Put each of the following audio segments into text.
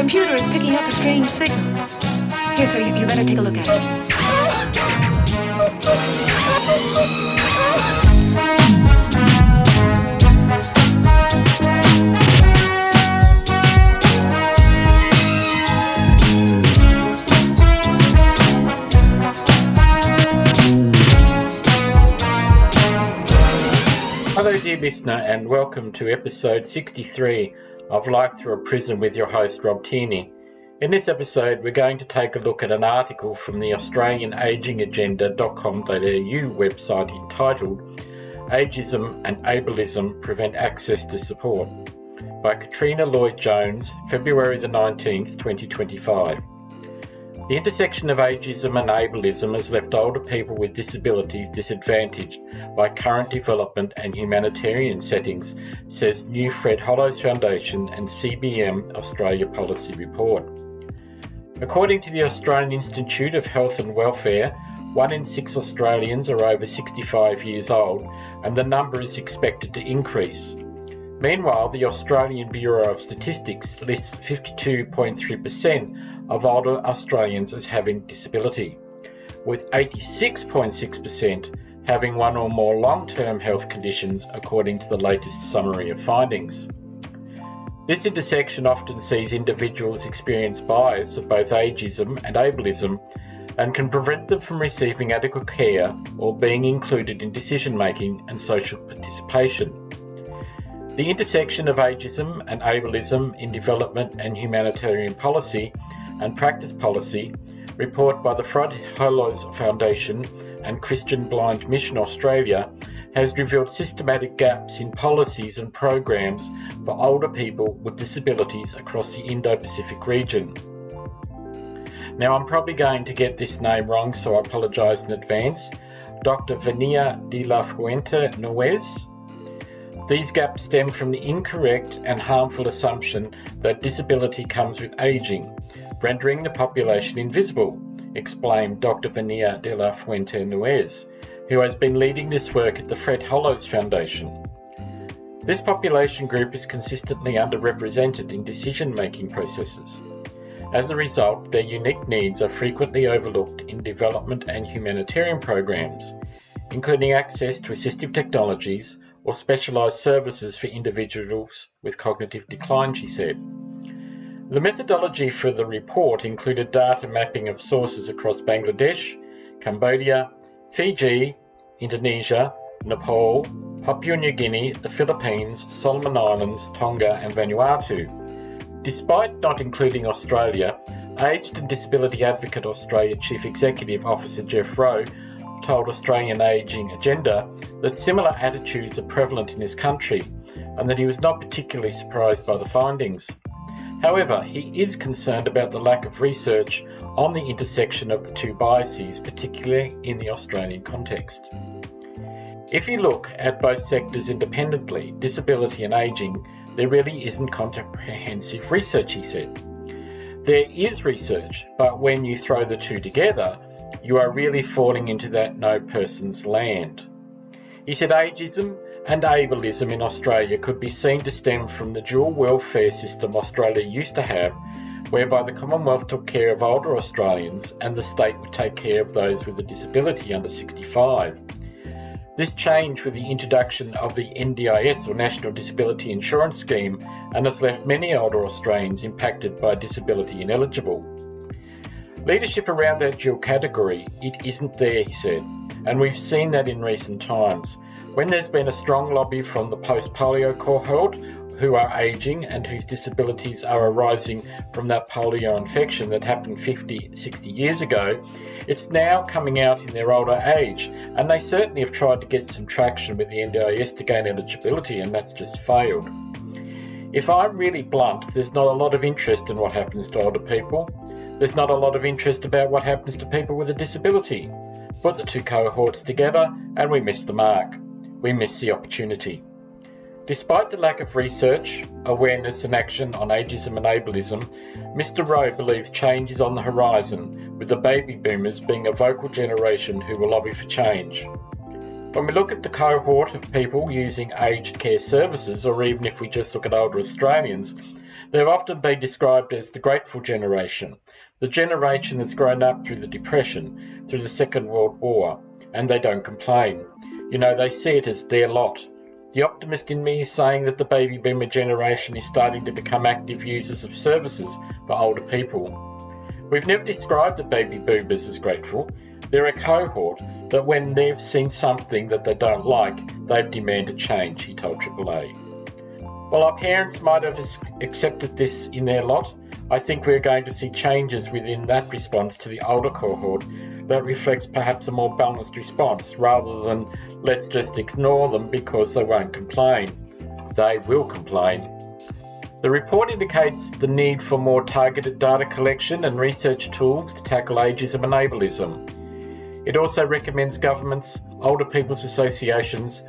computer is picking up a strange signal. Here, sir, you better take a look at it. Hello dear listener, and welcome to episode 63 of Life Through a Prism with your host Rob Tierney. In this episode we're going to take a look at an article from the Australian agingagenda.com.au website entitled Ageism and Ableism Prevent Access to Support by Katrina Lloyd-Jones, February the 19th, 2025. The intersection of ageism and ableism has left older people with disabilities disadvantaged by current development and humanitarian settings, says new Fred Hollows Foundation and CBM Australia Policy Report. According to the Australian Institute of Health and Welfare, 1 in 6 Australians are over 65 years old, and the number is expected to increase. Meanwhile, the Australian Bureau of Statistics lists 52.3% of older Australians as having disability, with 86.6% having one or more long-term health conditions according to the latest summary of findings. This intersection often sees individuals experience bias of both ageism and ableism and can prevent them from receiving adequate care or being included in decision-making and social participation. The intersection of ageism and ableism in development and humanitarian policy and practice policy, report by the Fred Hollows Foundation and Christian Blind Mission Australia, has revealed systematic gaps in policies and programs for older people with disabilities across the Indo-Pacific region. Now, I'm probably going to get this name wrong, so I apologise in advance. Dr. Vania de la Fuente Nuez. These gaps stem from the incorrect and harmful assumption that disability comes with ageing, rendering the population invisible, explained Dr. Vania de la Fuente Nuez, who has been leading this work at the Fred Hollows Foundation. This population group is consistently underrepresented in decision-making processes. As a result, their unique needs are frequently overlooked in development and humanitarian programs, including access to assistive technologies or specialised services for individuals with cognitive decline, she said. The methodology for the report included data mapping of sources across Bangladesh, Cambodia, Fiji, Indonesia, Nepal, Papua New Guinea, the Philippines, Solomon Islands, Tonga and Vanuatu. Despite not including Australia, Aged and Disability Advocate Australia Chief Executive Officer Jeff Rowe told Australian Aging Agenda that similar attitudes are prevalent in his country and that he was not particularly surprised by the findings. However, he is concerned about the lack of research on the intersection of the two biases, particularly in the Australian context. If you look at both sectors independently, disability and ageing, there really isn't comprehensive research, he said. There is research, but when you throw the two together, you are really falling into that no person's land. He said ageism and ableism in Australia could be seen to stem from the dual welfare system Australia used to have, whereby the Commonwealth took care of older Australians and the state would take care of those with a disability under 65. This changed with the introduction of the NDIS or National Disability Insurance Scheme and has left many older Australians impacted by disability ineligible. Leadership around that dual category, it isn't there, he said, and we've seen that in recent times. When there's been a strong lobby from the post-polio cohort who are ageing and whose disabilities are arising from that polio infection that happened 50, 60 years ago, it's now coming out in their older age, and they certainly have tried to get some traction with the NDIS to gain eligibility, and that's just failed. If I'm really blunt, there's not a lot of interest in what happens to older people. There's not a lot of interest about what happens to people with a disability. Put the two cohorts together and we miss the mark. We miss the opportunity. Despite the lack of research, awareness and action on ageism and ableism, Mr. Rowe believes change is on the horizon, with the baby boomers being a vocal generation who will lobby for change. When we look at the cohort of people using aged care services, or even if we just look at older Australians, They've often been described as the grateful generation, the generation that's grown up through the Depression, through the Second World War, and they don't complain. They see it as their lot. The optimist in me is saying that the baby boomer generation is starting to become active users of services for older people. We've never described the baby boomers as grateful. They're a cohort that when they've seen something that they don't like, they've demanded change, he told AAA. While our parents might have accepted this in their lot, I think we're going to see changes within that response to the older cohort that reflects perhaps a more balanced response rather than let's just ignore them because they won't complain. They will complain. The report indicates the need for more targeted data collection and research tools to tackle ageism and ableism. It also recommends governments, older people's associations,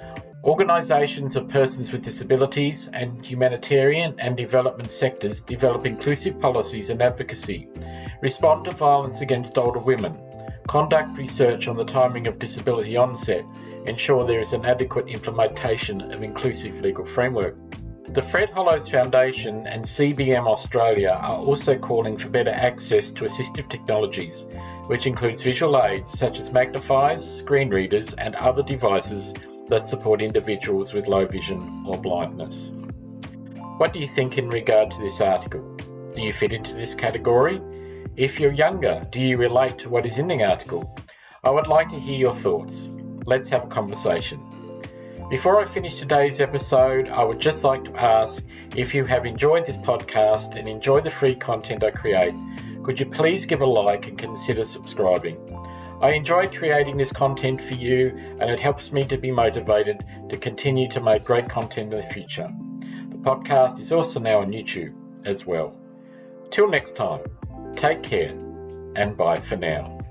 organisations of persons with disabilities and humanitarian and development sectors develop inclusive policies and advocacy, respond to violence against older women, conduct research on the timing of disability onset, ensure there is an adequate implementation of inclusive legal framework. The Fred Hollows Foundation and CBM Australia are also calling for better access to assistive technologies, which includes visual aids such as magnifiers, screen readers and other devices that support individuals with low vision or blindness. What do you think in regard to this article? Do you fit into this category? If you're younger, do you relate to what is in the article? I would like to hear your thoughts. Let's have a conversation. Before I finish today's episode, I would just like to ask if you have enjoyed this podcast and enjoy the free content I create, could you please give a like and consider subscribing? I enjoy creating this content for you and it helps me to be motivated to continue to make great content in the future. The podcast is also now on YouTube as well. Till next time, take care and bye for now.